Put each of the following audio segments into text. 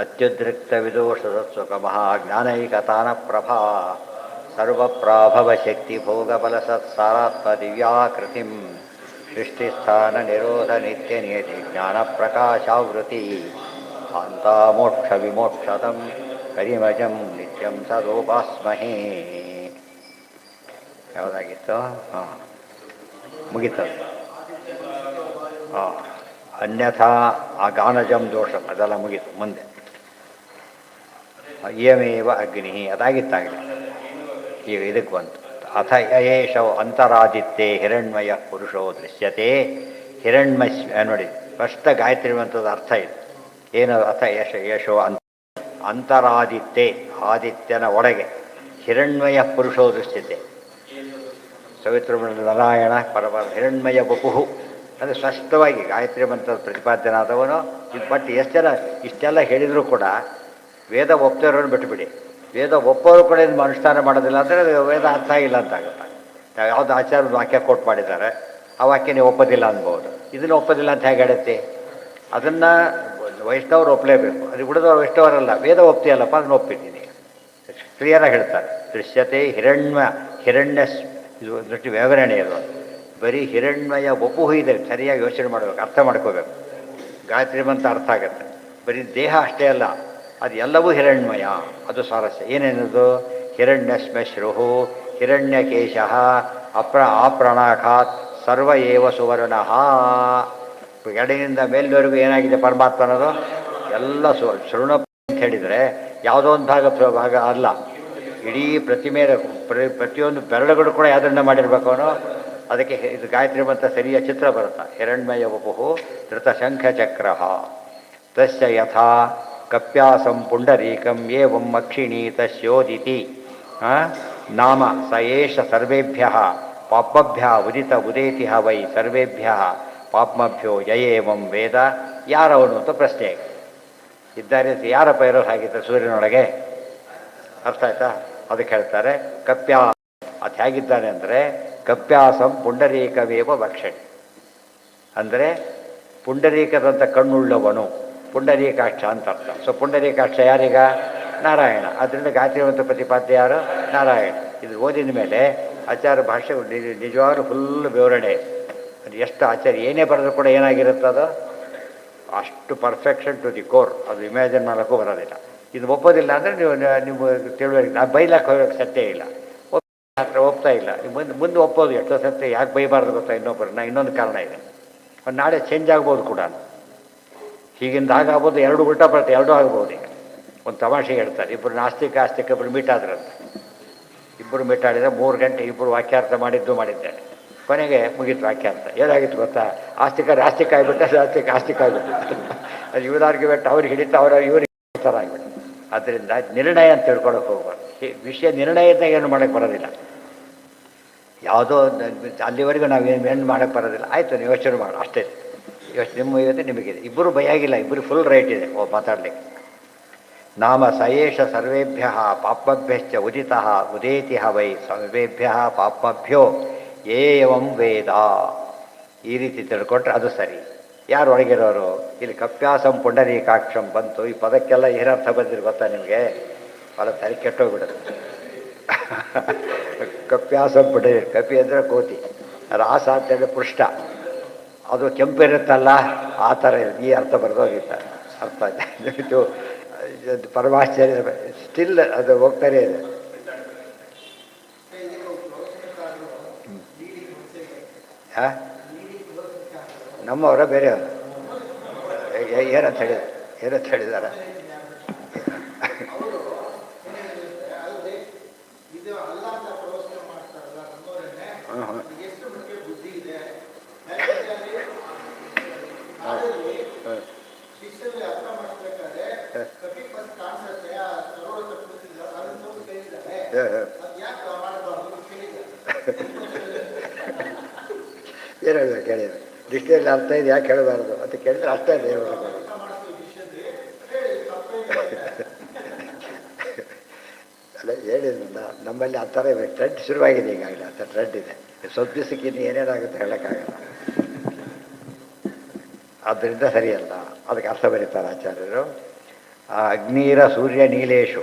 ಅತ್ಯುದ್ರಿಕ್ತವಿದೋಷದತ್ಸುಕಮಹಾಜ್ಞಾನೈಕತಾನಪ್ರಭಾ ಸರ್ವಪ್ರಾಭವಶಕ್ತಿಭೋಗಬಲಸತ್ಸಾರಾತ್ಮದಿವ್ಯಾಕೃತಿಂ ಸೃಷ್ಟಿಸ್ಥಾನನಿರೋಧನಿತ್ಯನಿಯತಿ ಜ್ಞಾನಪ್ರಕಾಶಾವೃತಿ ಶಾಂತಾಮೋಕ್ಷವಿಮೋಕ್ಷದಂ ಕರಿಮಜಂ ನಿತ್ಯಂ ಸದೋಪಾಸ್ಮಹೇ. ಯಾವುದಾಗಿತ್ತು? ಹಾಂ, ಮುಗಿತದೆ. ಹಾಂ, ಅನ್ಯಥಾ ಆ ಗಾನಜಂ ದೋಷ ಅದೆಲ್ಲ ಮುಗೀತು. ಮುಂದೆ ಇಯಮೇವ ಅಗ್ನಿ ಅದಾಗಿತ್ತಾಗಲಿ. ಈಗ ಇದಕ್ಕೆ ಬಂತು. ಅಥ ಯಯೇಷೌ ಅಂತರಾದಿತ್ಯೆ ಹಿರಣ್ಮಯ ಪುರುಷೋ ದೃಶ್ಯತೆ. ಹಿರಣ್ಮಯ ನೋಡಿ, ಫಸ್ಟ್ ಗಾಯತ್ರಿ ಮಂತ್ರದ ಅರ್ಥ ಇದು. ಏನು ಅಥ ಯಶೋ ಅಂತರಾದಿತ್ಯೆ, ಆದಿತ್ಯನ ಒಳಗೆ ಹಿರಣ್ಮಯ ಪುರುಷೋ ದೃಶ್ಯತೆ. ಸವಿತೃ ನಾರಾಯಣ ಪರಪರ ಹಿರಣ್ಮಯ ವಪುಹು ಅಂದರೆ ಸ್ಪಷ್ಟವಾಗಿ ಗಾಯತ್ರಿ ಮಂತ್ರದ ಪ್ರತಿಪಾದ್ಯನಾದವನು. ಇದು ಬಟ್ ಎಷ್ಟು ಜನ ಇಷ್ಟೆಲ್ಲ ಹೇಳಿದರೂ ಕೂಡ ವೇದ ಒಪ್ತೋರನ್ನು ಬಿಟ್ಟುಬಿಡಿ. ವೇದ ಒಪ್ಪೋರು ಕೂಡ ಇದು ಅನುಷ್ಠಾನ ಮಾಡೋದಿಲ್ಲ ಅಂದರೆ ವೇದ ಅರ್ಥ ಆಗಿಲ್ಲ ಅಂತ ಆಗುತ್ತೆ. ಯಾವುದು ಆಚಾರ್ಯದ ವಾಕ್ಯ ಕೋಟ್ ಮಾಡಿದ್ದಾರೆ, ಆ ವಾಕ್ಯ ನೀವು ಒಪ್ಪೋದಿಲ್ಲ ಅನ್ಬೋದು. ಇದನ್ನು ಒಪ್ಪೋದಿಲ್ಲ ಅಂತ ಹೇಗೆ ಹೇಳುತ್ತೆ? ಅದನ್ನು ವೈಷ್ಣವರು ಒಪ್ಪಲೇಬೇಕು. ಅದು ಉಳಿದವರು ವೈಷ್ಣವರಲ್ಲ. ವೇದ ಒಪ್ತೀಯಲ್ಲಪ್ಪ, ಅದನ್ನು ಒಪ್ಪಿದ್ದೀನಿ. ಕ್ಲಿಯರಾಗಿ ಹೇಳ್ತಾರೆ. ದೃಶ್ಯತೆ ಹಿರಣ್ಯ ಇದು ದೃಷ್ಟಿ ವಿವರಣೆ ಅದು. ಬರೀ ಹಿರಣ್ಮಯ ವಪುಹು ಇದೆ. ಸರಿಯಾಗಿ ಯೋಚನೆ ಮಾಡಬೇಕು, ಅರ್ಥ ಮಾಡ್ಕೋಬೇಕು. ಗಾಯತ್ರಿ ಮಂತ್ರ ಅರ್ಥ ಆಗುತ್ತೆ. ಬರೀ ದೇಹ ಅಷ್ಟೇ ಅಲ್ಲ, ಅದು ಎಲ್ಲವೂ ಹಿರಣ್ಮಯ. ಅದು ಸ್ವಾರಸ್ಯ. ಏನೇನದು? ಹಿರಣ್ಯಶ್ಮಶ್ರುಹು ಹಿರಣ್ಯಕೇಶ ಆಪ್ರಣಾಖಾತ್ ಸರ್ವ ಏವ ಸುವರ್ಣ. ಎಡಗಿನಿಂದ ಮೇಲ್ವರೆಗೂ ಏನಾಗಿದೆ ಪರಮಾತ್ಮ ಅನ್ನೋದು ಎಲ್ಲ ಶೃಣ ಅಂತ ಹೇಳಿದರೆ ಯಾವುದೋ ಒಂದು ಭಾಗ ಅಲ್ಲ. ಇಡೀ ಪ್ರತಿಮೆ ಪ್ರತಿಯೊಂದು ಬೆರಳುಗಳು ಕೂಡ ಯಾವುದನ್ನ ಮಾಡಿರ್ಬೇಕು ಅವನು. ಅದಕ್ಕೆ ಇದು ಗಾಯತ್ರಿ ಮಂತ್ರ ಸರಿಯ ಚಿತ್ರ ಬರುತ್ತೆ. ಹಿರಣ್ಮಯ ವಪುಹು ಧೃತಶಂಖಚಕ್ರ ತಸ್ಯ ಯಥಾ ಕಪ್ಯಾಸಂ ಪುಂಡರೀಕಂ ಏವಂ ಅಕ್ಷಿಣೀ ತಸ್ಯೋದಿತಿ ನಾಮ ಸ ಏಷ ಸರ್ವೇಭ್ಯ ಪಾಪಭ್ಯ ಉದಿತ ಉದೇತಿ ವೈ ಸರ್ವೇಭ್ಯ ಪಾಪ್ಮಭ್ಯೋ ಯಯೇವಂ ವೇದ. ಯಾರವನು ಅಂತ ಪ್ರಶ್ನೆ ಇದ್ದಾರೆ. ಯಾರಪ್ಪ ಇರೋರು ಹಾಗಿದ್ದಾರೆ ಸೂರ್ಯನೊಳಗೆ? ಅರ್ಥ ಆಯ್ತಾ? ಅದಕ್ಕೆ ಹೇಳ್ತಾರೆ ಕಪ್ಯಾ. ಅದು ಹೇಗಿದ್ದಾನೆ ಅಂದರೆ ಕಪ್ಯಾಸಂ ಪುಂಡರೀಕವೇವ ಭಕ್ಷಣಿ ಅಂದರೆ ಪುಂಡರೀಕದಂಥ ಕಣ್ಣುಳ್ಳವನು, ಪುಂಡರೀಕಾಕ್ಷ ಅಂತ ಅರ್ಥ. ಸೊ ಪುಂಡರೀಕಾಕ್ಷ ಯಾರೀಗ? ನಾರಾಯಣ. ಅದರಿಂದ ಗಾಯತ್ರಿವಂತ ಪ್ರತಿಪಾದ್ಯ ಯಾರು? ನಾರಾಯಣ. ಇದು ಓದಿದ ಮೇಲೆ ಆಚಾರ್ಯ ಭಾಷೆ ನಿಜವಾಗ್ಲೂ ಫುಲ್ ವಿವರಣೆ. ಅದು ಎಷ್ಟು ಆಚಾರ್ಯ ಏನೇ ಬರೆದ್ರು ಕೂಡ ಏನಾಗಿರುತ್ತೆ ಅದು ಅಷ್ಟು ಪರ್ಫೆಕ್ಷನ್ ಟು ದಿ ಕೋರ್. ಅದು ಇಮ್ಯಾಜಿನ್ ಮಾಡೋಕ್ಕೂ ಬರೋದಿಲ್ಲ. ಇದು ಒಪ್ಪೋದಿಲ್ಲ ಅಂದರೆ ನೀವು ತಿಳುವಳಿಕೆ ನಾನು ಬೈಲಾಕ ಹೋಗೋಕ್ಕೆ ಸತ್ಯ ಇಲ್ಲ, ಹತ್ರ ಒಪ್ತಾ ಇಲ್ಲ. ಮುಂದೆ ಒಪ್ಪೋದು ಎಷ್ಟೋ ಸತ್ಯ. ಯಾಕೆ ಬೈಬಾರ್ದು ಗೊತ್ತಾ ಇನ್ನೊಬ್ಬರನ್ನ? ಇನ್ನೊಂದು ಕಾರಣ ಇದೆ. ಒಂದು ನಾಳೆ ಚೇಂಜ್ ಆಗ್ಬೋದು ಕೂಡ. ಹೀಗಿಂದ ಹಾಗಾಗ್ಬೋದು, ಎರಡು ಉಲ್ಟಾ ಬರುತ್ತೆ, ಎರಡೂ ಆಗ್ಬೋದು. ಈಗ ಒಂದು ತಮಾಷೆಗೆ ಹೇಳ್ತಾರೆ, ಇಬ್ಬರು ನಾಸ್ತಿಕ ಇಬ್ಬರು ಮೀಟಾದ್ರಂತೆ. ಇಬ್ಬರು ಮೀಟಾಡಿದರೆ 3 ಗಂಟೆ ಇಬ್ಬರು ವಾಕ್ಯಾರ್ಥ ಮಾಡಿದ್ದೇನೆ. ಕೊನೆಗೆ ಮುಗೀತು ವಾಕ್ಯಾರ್ಥ. ಏನಾಗಿತ್ತು ಗೊತ್ತಾ? ಆಸ್ತಿಕ ಆಗಿಬಿಟ್ಟೆ, ಆಸ್ತಿಕ ಆಗಿಬಿಟ್ಟು ಅದು ಇವ್ರು ಆರ್ಗ್ಯುಮೆಂಟ್ ಅವ್ರಿಗೆ ಹಿಡಿತಾ ಇವ್ರಿಗೆ ಥರ ಆಗಿಬಿಟ್ಟು. ಆದ್ದರಿಂದ ನಿರ್ಣಯ ಅಂತ ತಿಳ್ಕೊಳಕ್ಕೆ ಹೋಗ್ಬಾರ್ದು. ವಿಷಯ ನಿರ್ಣಯದಾಗ ಏನು ಮಾಡೋಕ್ಕೆ ಬರೋದಿಲ್ಲ. ಯಾವುದೋ ಅಲ್ಲಿವರೆಗೂ ನಾವು ಏನು ಮಾಡೋಕ್ಕೆ ಬರೋದಿಲ್ಲ. ಆಯಿತು, ನೀವು ಯೋಚನೆ ಮಾಡಿ ಅಷ್ಟೇ. ಯೋಚನೆ ನಿಮ್ಮ ಇವತ್ತು ನಿಮಗಿದೆ. ಇಬ್ಬರು ಭಯಾಗಿಲ್ಲ, ಇಬ್ಬರು ಫುಲ್ ರೈಟ್ ಇದೆ ಮಾತಾಡಲಿಕ್ಕೆ. ನಾಮ ಸಯೇಷ ಸರ್ವೇಭ್ಯ ಪಾಪಭ್ಯಶ್ಚ ಉದಿತ ಉದೇತಿ ವೈ ಸರ್ವೇಭ್ಯ ಪಾಪಭ್ಯೋ ಏವಂ ವೇದ. ಈ ರೀತಿ ತಿಳ್ಕೊಟ್ರೆ ಅದು ಸರಿ. ಯಾರು ಒಳಗಿರೋರು? ಇಲ್ಲಿ ಕಪ್ಯಾಸಂ ಪುಂಡರೀಕಾಕ್ಷಂ ಬಂತು. ಈ ಪದಕ್ಕೆಲ್ಲ ಏನರ್ಥ ಬಂದಿರು ಗೊತ್ತಾ ನಿಮಗೆ? ಪದ ತಲೆ ಕೆಟ್ಟೋಗ್ಬಿಡುತ್ತೆ. ಕಪ್ಯಾಸಂ ಪುಂಡರಿ, ಕಪಿ ಅಂದರೆ ಕೋತಿ, ರಾಸ ಅಂತೇಳಿ ಪೃಷ್ಠ, ಅದು ಕೆಂಪಿರುತ್ತಲ್ಲ ಆ ಥರ ಈ ಅರ್ಥ ಬರೆದೋಗಿತ್ತ. ಅರ್ಥ ಇದು ಪರಮಾಶ್ಚರ್ಯ. ಸ್ಟಿಲ್ ಅದು ಹೋಗ್ತಾನೆ ಇದೆ. ಹಾಂ, ನಮ್ಮವರ ಬೇರೆಯವರು ಏನಂತ ಹೇಳಿದ್ದಾರೆ? ಏನು ಹೇಳ್ಬೇಕು ಹೇಳಿದ್ರು? ಡಿಕ್ಷನರಿ ಅರ್ಥ ಇದೆ, ಯಾಕೆ ಹೇಳಬಾರ್ದು ಅಂತ ಕೇಳಿದ್ರೆ ಅರ್ಥ ಇದೆ ಹೇಳಬೇಕು. ಅಲ್ಲ ಹೇಳಿದ್ರಿಂದ ನಮ್ಮಲ್ಲಿ ಆ ಥರ ಟ್ರೆಂಡ್ ಶುರುವಾಗಿದೆ. ಈಗಾಗಲೇ ಆ ಥರ ಟ್ರೆಂಡ್ ಇದೆ. ಸ್ವಲ್ಪ ದಿವಸಕ್ಕಿಂತ ಏನೇನಾಗುತ್ತೆ ಹೇಳೋಕ್ಕಾಗಲ್ಲ. ಆದ್ದರಿಂದ ಸರಿಯಲ್ಲ, ಅದಕ್ಕೆ ಅರ್ಥ ಬರೀತಾರೆ ಆಚಾರ್ಯರು. ಅಗ್ನೀರ ಸೂರ್ಯ ನೀಲೇಶು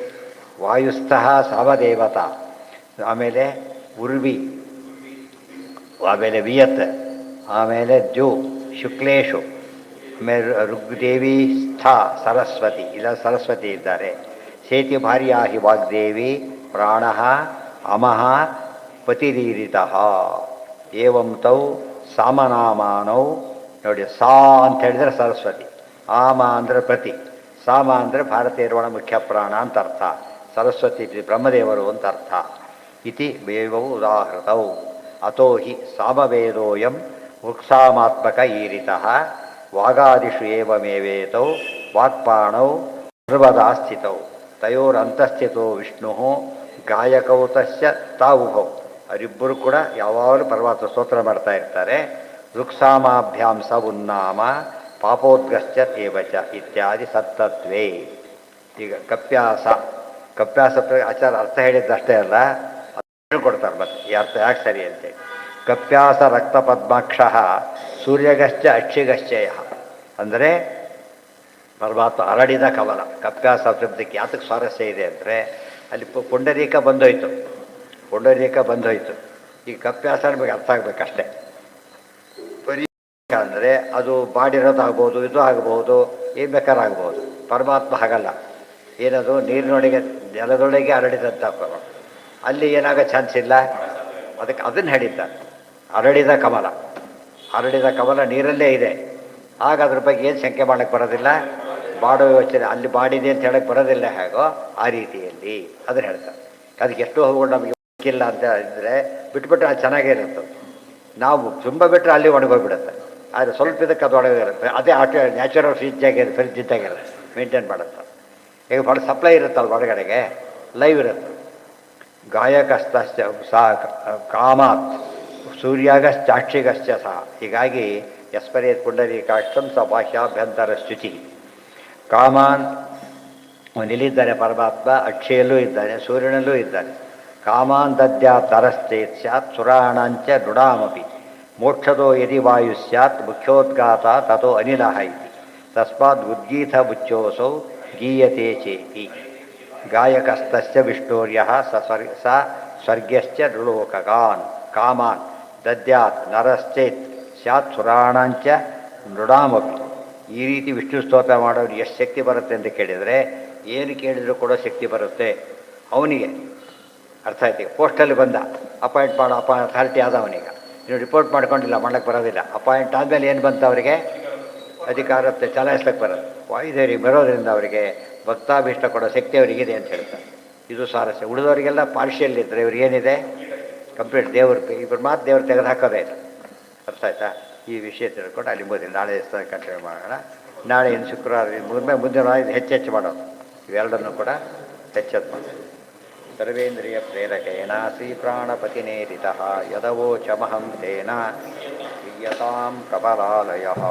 ವಾಯುಸ್ಥಃ ಸಾವದೇವತಾ, ಆಮೇಲೆ ಉರ್ವಿ, ಆಮೇಲೆ ವಿಯತ್, ಆಮೇಲೆ ದ್ಯು ಶುಕ್ಲೇಶು, ಆಮೇಲೆ ಋಗ್ದೇವಿ ಸ್ಥಾ ಸರಸ್ವತಿ, ಇಲ್ಲ ಸರಸ್ವತಿ ಇದ್ದಾರೆ. ಸೇತಿ ಭಾರ್ಯಾಹಿ ವಾಗ್ದೇವಿ ಪ್ರಾಣ ಅಮಃ ಪತಿರೀರಿತಃ ಏವಂ ತೌ ಸಾಮನಾಮಾನೌ. ನೋಡಿ, ಸಾ ಅಂತ ಹೇಳಿದರೆ ಸರಸ್ವತಿ, ಆಮ ಅಂದರೆ ಪ್ರತಿ, ಸಾಮ ಅಂದರೆ ಭಾರತೀಯರ್ವಣ ಮುಖ್ಯ ಪ್ರಾಣ ಅಂತ ಅರ್ಥ, ಸರಸ್ವತಿ ಬ್ರಹ್ಮದೇವರು ಅಂತ ಅರ್ಥ. ಇತಿ ವೇವೌ ಉದಾಹೃತೌ ಅತೋ ಹಿ ಸಾಮವೇದೋಯಂ ವೃಕ್ಸಾಮಾತ್ಮಕ ಈರಿತಃ ವಾಗಾದಿಷು ಏವಮೇವೇತೌ ವಾಕ್ಪಾಣೌ ಸರ್ವದಾ ಸ್ಥಿತೌ ತಯೋರಂತಸ್ಥಿತೋ ವಿಷ್ಣು ಗಾಯಕೌ ತಸ್ಯ ತಾವುಭೌ. ಅವರಿಬ್ಬರು ಕೂಡ ಯಾವಾಗಲೂ ಪರಮಾತ್ಮ ಸ್ತೋತ್ರ ಮಾಡ್ತಾ ಇರ್ತಾರೆ. ಋಕ್ಸಾಮಾಭ್ಯಾಂ ಸ ಉನ್ನಾಮ ಪಾಪೋದ್ಗಶ್ಚ ತೇವಚ ಇತ್ಯಾದಿ ಸತ್ತತ್ವೇ. ಈಗ ಕಪ್ಯಾಸ, ಕಪ್ಯಾಸ ಆಚಾರ ಅರ್ಥ ಹೇಳಿದ್ದಷ್ಟೇ ಅಲ್ಲ, ಅದನ್ನು ಕೊಡ್ತಾರೆ ಮತ್ತೆ ಈ ಅರ್ಥ ಯಾಕೆ ಸರಿ ಅಂತೇಳಿ. ಕಪ್ಯಾಸ ರಕ್ತ ಪದ್ಮಾಕ್ಷ ಸೂರ್ಯಗಶ್ಚ ಅಕ್ಷಿಗಶ್ಚಯ ಅಂದರೆ ಪರಮಾತ್ಮ ಹರಡಿದ ಕಮಲ. ಕಪ್ಯಾಸ ಶಬ್ದಕ್ಕೆ ಯಾತಕ್ಕೆ ಸ್ವಾರಸ್ಯ ಇದೆ ಅಂದರೆ ಅಲ್ಲಿ ಪುಂಡರೀಕ ಬಂದೋಯ್ತು, ಪುಂಡರೀಕ ಬಂದೋಯ್ತು. ಈ ಕಪ್ಯಾಸ ನಮಗೆ ಅರ್ಥ ಆಗಬೇಕಷ್ಟೇ. ಬರೀ ಅಂದರೆ ಅದು ಬಾಡಿರೋದು ಆಗ್ಬೋದು, ಇದು ಆಗ್ಬೋದು, ಏನು ಬೇಕಾದ್ರೂ ಆಗ್ಬೋದು. ಪರಮಾತ್ಮ ಹಾಗಲ್ಲ, ಏನದು ನೀರಿನೊಳಗೆ ನೆಲದೊಳಗೆ ಹರಡಿದಂಥ ಪರಮಾತ್ಮ, ಅಲ್ಲಿ ಏನಾಗೋ ಚಾನ್ಸ್ ಇಲ್ಲ. ಅದಕ್ಕೆ ಅದನ್ನು ಹೇಳಿದ್ದಾರೆ, ಹರಡಿದ ಕಮಲ. ಹರಡಿದ ಕಮಲ ನೀರಲ್ಲೇ ಇದೆ, ಆಗ ಅದ್ರ ಬಗ್ಗೆ ಏನು ಶಂಕೆ ಮಾಡೋಕ್ಕೆ ಬರೋದಿಲ್ಲ. ಬಾಡೋ ಯೋಚನೆ ಅಲ್ಲಿ ಬಾಡಿದೆ ಅಂತ ಹೇಳಕ್ಕೆ ಬರೋದಿಲ್ಲ, ಹೇಗೋ ಆ ರೀತಿಯಲ್ಲಿ ಅದನ್ನು ಹೇಳ್ತಾರೆ. ಅದಕ್ಕೆ ಎಷ್ಟೋ ಹೂಗಳು ನಮಗೆ ಸಿಕ್ಕಿಲ್ಲ ಅಂತ ಇದ್ದರೆ ಬಿಟ್ಬಿಟ್ರೆ ಅದು ಚೆನ್ನಾಗೇ ಇರುತ್ತೆ. ನಾವು ತುಂಬ ಬಿಟ್ಟರೆ ಅಲ್ಲಿ ಒಣಗೋಗ್ಬಿಡುತ್ತೆ. ಆದರೆ ಸ್ವಲ್ಪ ಇದಕ್ಕೆ ಅದು ಒಣಗಿರುತ್ತೆ. ಅದೇ ನ್ಯಾಚುರಲ್ ಫ್ರಿಜ್ ಇದ್ದಾಗಿರುತ್ತೆ, ಮೇಂಟೈನ್ ಮಾಡುತ್ತೆ. ಈಗ ಭಾಳ ಸಪ್ಲೈ ಇರುತ್ತಲ್ಲ ಹೊರಗಡೆಗೆ, ಲೈವ್ ಇರುತ್ತೆ. ಗಾಯಕಸ್ತ ಸಾ ಕಾಮಾತ್ ಸೂರ್ಯಾಗಶ್ಚಾಕ್ಷಿಗಶ್ಚ ಸಹ. ಹೀಗಾಗಿ ಯಸ್ಪರೇತ್ ಪುಂಡರೀಕಾಕ್ಷಂ ಸ ಬಾಹ್ಯಾಭ್ಯಂತರ ಶುಚಿ. ಕಾಮಾನ್ ನಿಲ್ಲಿದ್ದಾನೆ ಪರಮಾತ್ಮ, ಅಕ್ಷಿಯಲ್ಲೂ ಇದ್ದಾನೆ, ಸೂರ್ಯನಲ್ಲೂ ಇದ್ದಾನೆ. ಕಾಮಾನ್ ದದ್ಯಾ ತರಶ್ಚೇತ್ ಸ್ಯಾತ್ ಸುರಾಣಾಂಚ ನೃಡಾಮಪಿ ಮೋಕ್ಷದೋ ಯದಿ ವಾಯು ಸ್ಯಾತ್ ಮುಖ್ಯೋದ್ಗಾತ ತಥೋ ಅನಿಲಃ ಇತಿ ತಸ್ಮಾದ್ ಉದ್ಗೀತ ಮುಚ್ಚೋಸೌ ಗೀಯತೆ ಚೇತಿ. ಗಾಯಕಸ್ತಸ್ಯ ವಿಷ್ಣೋರ್ಯಃ ಸ ಸ್ವರ್ಗ್ಯಶ್ಚ ನೃಲೋಕಗಾನ್ ಕಾಮಾನ್ ದದ್ಯಾತ್ ನರಶ್ಚೇತ್ ಸ್ಯಾತ್ ಸುರಾಣಾಂಚ ನೃಡಾಮಪಿ. ಈ ರೀತಿ ವಿಷ್ಣು ಸ್ತೋತ್ರ ಮಾಡೋರು ಎಷ್ಟು ಶಕ್ತಿ ಬರುತ್ತೆ ಅಂತ ಕೇಳಿದರೆ, ಏನು ಕೇಳಿದರೂ ಕೂಡ ಶಕ್ತಿ ಬರುತ್ತೆ ಅವನಿಗೆ. ಅರ್ಥ ಆಯ್ತು. ಪೋಸ್ಟಲ್ಲಿ ಬಂದ, ಅಪಾಯಿಂಟ್ ಮಾಡೋ ಅಥಾರಿಟಿ ಆದ ಅವನಿಗೆ, ನೀವು ರಿಪೋರ್ಟ್ ಮಾಡ್ಕೊಂಡಿಲ್ಲ, ಮಾಡಕ್ಕೆ ಬರೋದಿಲ್ಲ. ಅಪಾಯಿಂಟ್ ಆದಮೇಲೆ ಏನು ಬಂತು ಅವರಿಗೆ? ಅಧಿಕಾರ ಚಲಾಯಿಸ್ಲಿಕ್ಕೆ ಬರೋದು. ವಾಯುದೇವರಿಗೆ ಬರೋದರಿಂದ ಅವರಿಗೆ ಭಕ್ತಾಭೀಷ್ಟ ಕೊಡೋ ಶಕ್ತಿ ಅವರಿಗಿದೆ ಅಂತ ಹೇಳ್ತಾರೆ. ಇದು ಸ್ವಾರಸ್ಯ. ಉಳಿದವರಿಗೆಲ್ಲ ಪಾರ್ಷಿಯಲ್ ಇದ್ದರೆ ಇವ್ರಿಗೇನಿದೆ? ಕಂಪ್ಲೀಟ್ ದೇವರು, ಇಬ್ಬರು ಮಾತು ದೇವರು ತೆಗೆದು ಹಾಕೋದೇ ಇಲ್ಲ. ಅರ್ಥ ಆಯ್ತಾ? ಈ ವಿಷಯ ತಿಳ್ಕೊಂಡು ಅಲ್ಲಿ ಮುಗಿದ ನಾಳೆ ಕಂಟಿನ್ಯೂ ಮಾಡೋಣ. ನಾಳೆ ಇನ್ನು ಶುಕ್ರವಾರ ಮುಂದಿನ ಹೆಚ್ಚೆಚ್ಚು ಮಾಡೋದು. ಇವೆರಡನ್ನು ಕೂಡ ಹೆಚ್ಚೆಚ್ಚು ಮಾಡೋದು. ಸರ್ವೇಂದ್ರಿಯ ಪ್ರೇರಕೇಣ ಶ್ರೀ ಪ್ರಾಣಪತಿನೇರಿತಃ ಯದವೋಚಮಹಂ ತೇನ ಕ್ರಿಯತಾಂ ಕಮಲಾಲಯಃ.